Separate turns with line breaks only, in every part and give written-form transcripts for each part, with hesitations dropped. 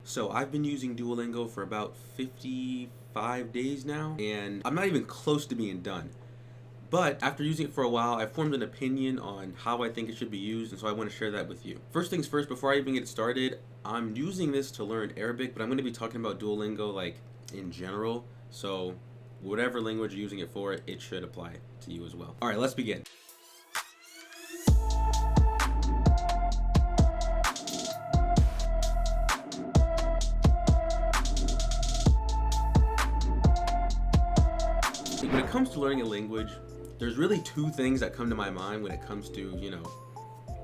So I've been using Duolingo for about 55 days now, and I'm not even close to being done. But after using it for a while, I formed an opinion on how I think it should be used, and so I want to share that with you. First things first, before I even get started, I'm using this to learn Arabic, but I'm going to be talking about Duolingo like in general. So whatever language you're using it for, it should apply to you as well. All right, let's begin. When it comes to learning a language, there's really two things that come to my mind when it comes to,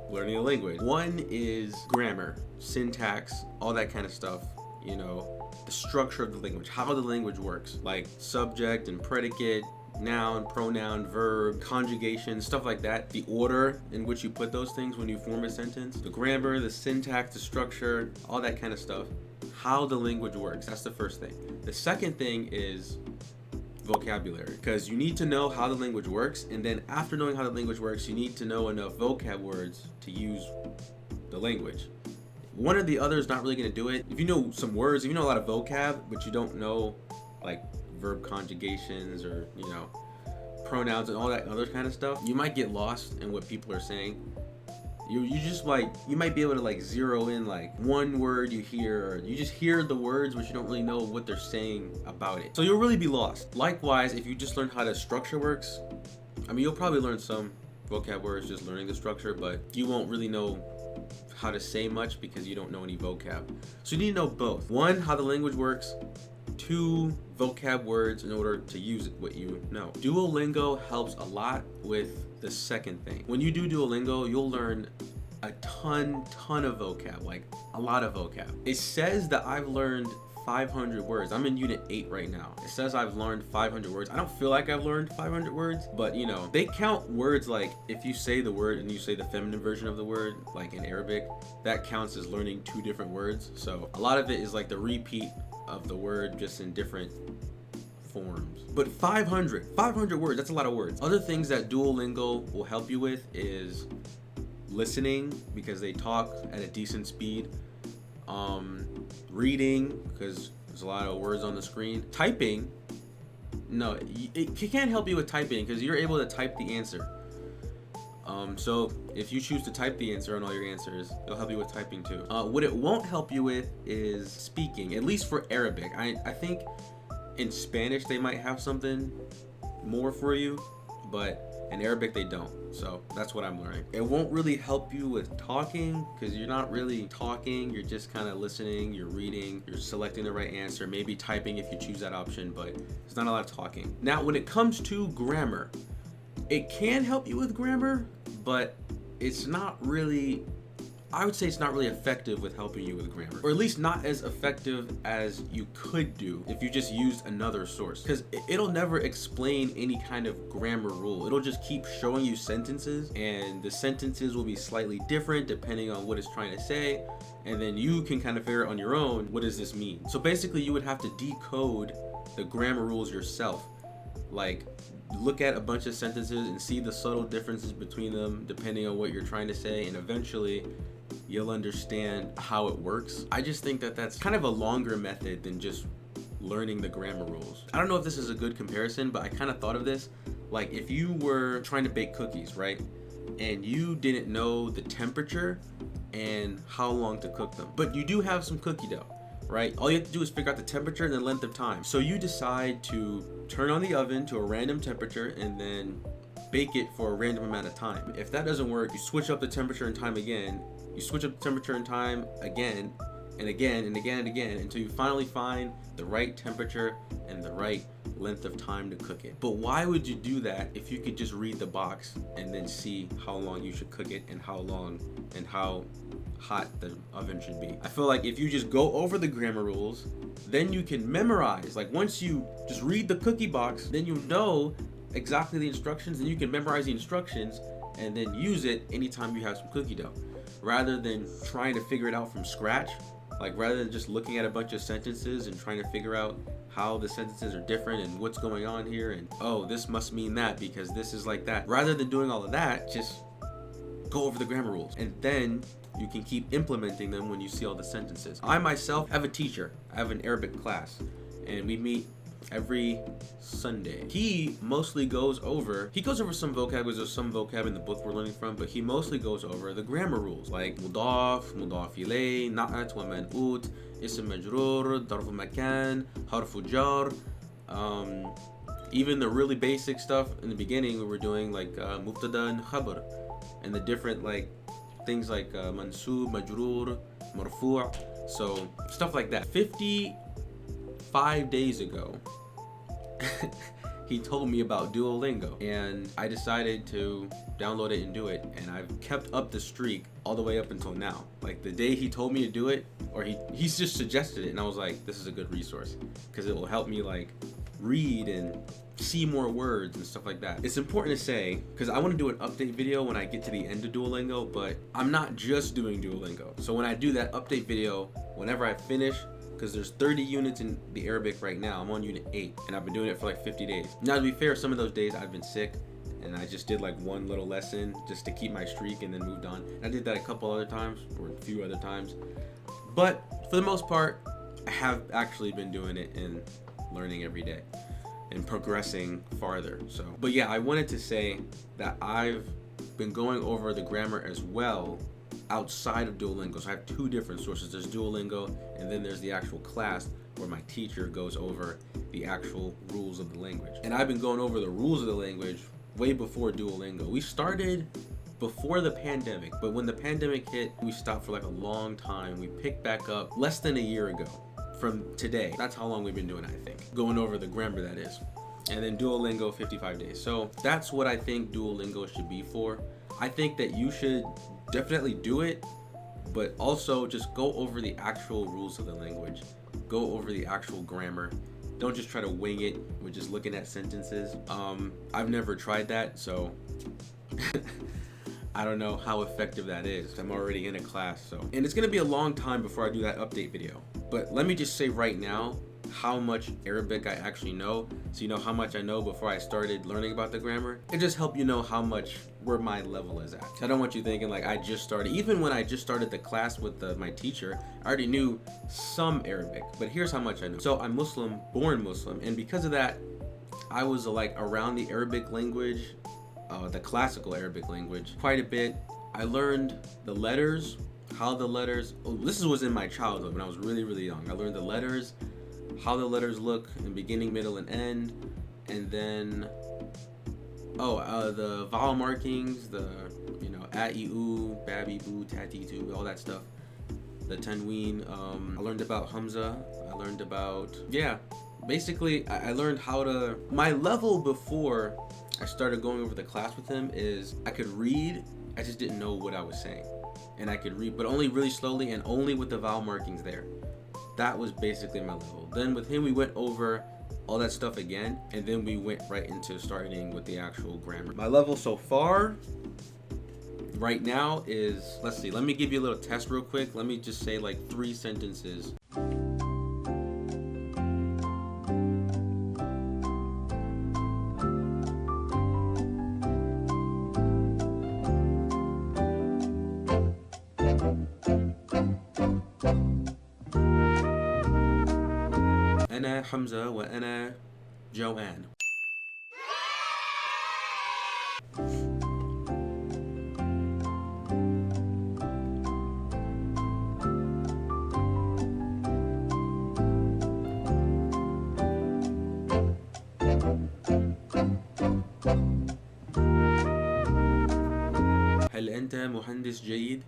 learning a language. One is grammar, syntax, all that kind of stuff, the structure of the language, how the language works, like subject and predicate, noun, pronoun, verb, conjugation, stuff like that. The order in which you put those things when you form a sentence, the grammar, the syntax, the structure, all that kind of stuff. How the language works, that's the first thing. The second thing is vocabulary, because you need to know how the language works, and then after knowing how the language works, you need to know enough vocab words to use the language. One or the other is not really going to do it. If you know some words, if you know a lot of vocab, but you don't know like verb conjugations or pronouns and all that other kind of stuff, you might get lost in what people are saying. You just you might be able to zero in one word you hear, or you just hear the words but you don't really know what they're saying about it. So you'll really be lost. Likewise, if you just learn how the structure works, you'll probably learn some vocab words just learning the structure, but you won't really know how to say much because you don't know any vocab. So you need to know both. One, how the language works. Two, vocab words in order to use what you know. Duolingo helps a lot with the second thing. When you do Duolingo, you'll learn a ton of vocab, a lot of vocab. It says that I've learned 500 words. I'm in unit 8 right now. It says I've learned 500 words. I don't feel like I've learned 500 words, but they count words if you say the word and you say the feminine version of the word, like in Arabic, that counts as learning 2 different words. So a lot of it is the repeat of the word just in different forms. But 500 words, that's a lot of words. Other things that Duolingo will help you with is listening, because they talk at a decent speed. Reading, because there's a lot of words on the screen. Typing, no, it can't help you with typing because you're able to type the answer. So if you choose to type the answer on all your answers, it'll help you with typing too. What it won't help you with is speaking, at least for Arabic. I think in Spanish they might have something more for you, but in Arabic they don't. So that's what I'm learning. It won't really help you with talking because you're not really talking, you're just kind of listening, you're reading, you're selecting the right answer, maybe typing if you choose that option, but it's not a lot of talking. Now when it comes to grammar, it can help you with grammar, but it's not really, I would say it's not really effective with helping you with grammar, or at least not as effective as you could do if you just used another source, because it'll never explain any kind of grammar rule. It'll just keep showing you sentences, and the sentences will be slightly different depending on what it's trying to say, and then you can kind of figure out on your own, what does this mean? So basically you would have to decode the grammar rules yourself. Look at a bunch of sentences and see the subtle differences between them depending on what you're trying to say, and eventually you'll understand how it works. I just think that that's kind of a longer method than just learning the grammar rules. I don't know if this is a good comparison, but I kind of thought of this if you were trying to bake cookies, right? And you didn't know the temperature and how long to cook them, but you do have some cookie dough, right? All you have to do is figure out the temperature and the length of time. So you decide to turn on the oven to a random temperature and then bake it for a random amount of time. If that doesn't work, you switch up the temperature and time again. You switch up the temperature and time again and again and again and again until you finally find the right temperature and the right length of time to cook it. But why would you do that if you could just read the box and then see how long you should cook it and how long and how hot the oven should be? I feel like if you just go over the grammar rules, then you can memorize. Once you just read the cookie box, then you know exactly the instructions, and you can memorize the instructions and then use it anytime you have some cookie dough, rather than trying to figure it out from scratch. Rather than just looking at a bunch of sentences and trying to figure out how the sentences are different and what's going on here, and this must mean that because this is like that. Rather than doing all of that, just go over the grammar rules. And then you can keep implementing them when you see all the sentences. I myself have a teacher. I have an Arabic class, and we meet every Sunday. He mostly goes over some vocab, because there's some vocab in the book we're learning from, but he mostly goes over the grammar rules, like mudaf, mudaf ilay, na'at wa man'ut, ism majrur, darf makan, harfu jar, even the really basic stuff in the beginning we were doing, like mubtada and khabar, and the different like things like mansub, majrur, marfu', so stuff like that. 55 days ago, he told me about Duolingo, and I decided to download it and do it, and I've kept up the streak all the way up until now. Like the day he told me to do it, or he's just suggested it, and I was like, this is a good resource because it will help me like read and see more words and stuff like that. It's important to say, because I want to do an update video when I get to the end of Duolingo, but I'm not just doing Duolingo. So when I do that update video, whenever I finish, because there's 30 units in the Arabic right now, I'm on unit 8, and I've been doing it for like 50 days. Now, to be fair, some of those days I've been sick, and I just did like one little lesson just to keep my streak and then moved on. And I did that a couple other times, or a few other times. But for the most part, I have actually been doing it and learning every day and progressing farther. So, but yeah, I wanted to say that I've been going over the grammar as well outside of Duolingo. So I have two different sources. There's Duolingo, and then there's the actual class where my teacher goes over the actual rules of the language. And I've been going over the rules of the language way before Duolingo. We started before the pandemic, but when the pandemic hit, we stopped for like a long time. We picked back up less than a year ago from today. That's how long we've been doing it, I think. Going over the grammar, that is. And then Duolingo, 55 days. So that's what I think Duolingo should be for. I think that you should definitely do it, but also just go over the actual rules of the language. Go over the actual grammar. Don't just try to wing it with just looking at sentences. I've never tried that, so I don't know how effective that is. I'm already in a class, so. And it's gonna be a long time before I do that update video. But let me just say right now how much Arabic I actually know, so you know how much I know before I started learning about the grammar. It just help you know how much, where my level is at. I don't want you thinking like I just started. Even when I just started the class with my teacher, I already knew some Arabic, but here's how much I know. So I'm Muslim, born Muslim, and because of that, I was like around the Arabic language, the classical Arabic language, quite a bit. I learned the letters, how the letters, this was in my childhood when I was really, really young. I learned the letters, how the letters look in beginning, middle, and end, and then the vowel markings, the at, u, baby, boo, tati, tu, all that stuff, the tanween. I learned about Hamzah. I learned about, basically I learned how to, my level before I started going over the class with him is I could read, I just didn't know what I was saying, and I could read, but only really slowly and only with the vowel markings there. That was basically my level. Then with him, we went over all that stuff again, and then we went right into starting with the actual grammar. My level so far, right now is, let's see, let me give you a little test real quick. Let me just say like 3 sentences. أنا حمزة وأنا جوان. هل أنت مهندس جيد؟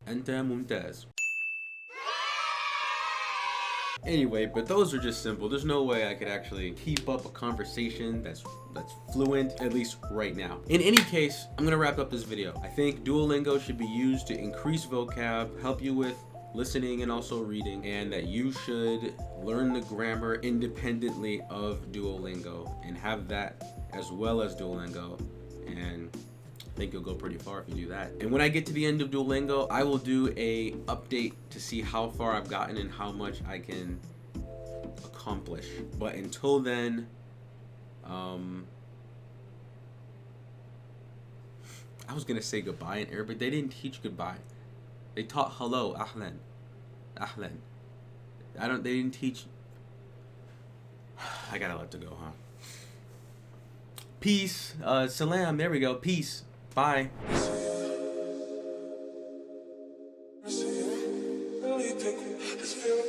أنت ممتاز. Anyway, but those are just simple. There's no way I could actually keep up a conversation that's fluent, at least right now. In any case, I'm gonna wrap up this video. I think Duolingo should be used to increase vocab, help you with listening and also reading, and that you should learn the grammar independently of Duolingo and have that as well as Duolingo. And I think you'll go pretty far if you do that. And when I get to the end of Duolingo, I will do a update to see how far I've gotten and how much I can accomplish. But until then, I was gonna say goodbye in Arabic. They didn't teach goodbye. They taught hello, ahlan, ahlan. They didn't teach. I gotta let it go, huh? Peace. Salam. There we go. Peace. Bye.
Really take this feel.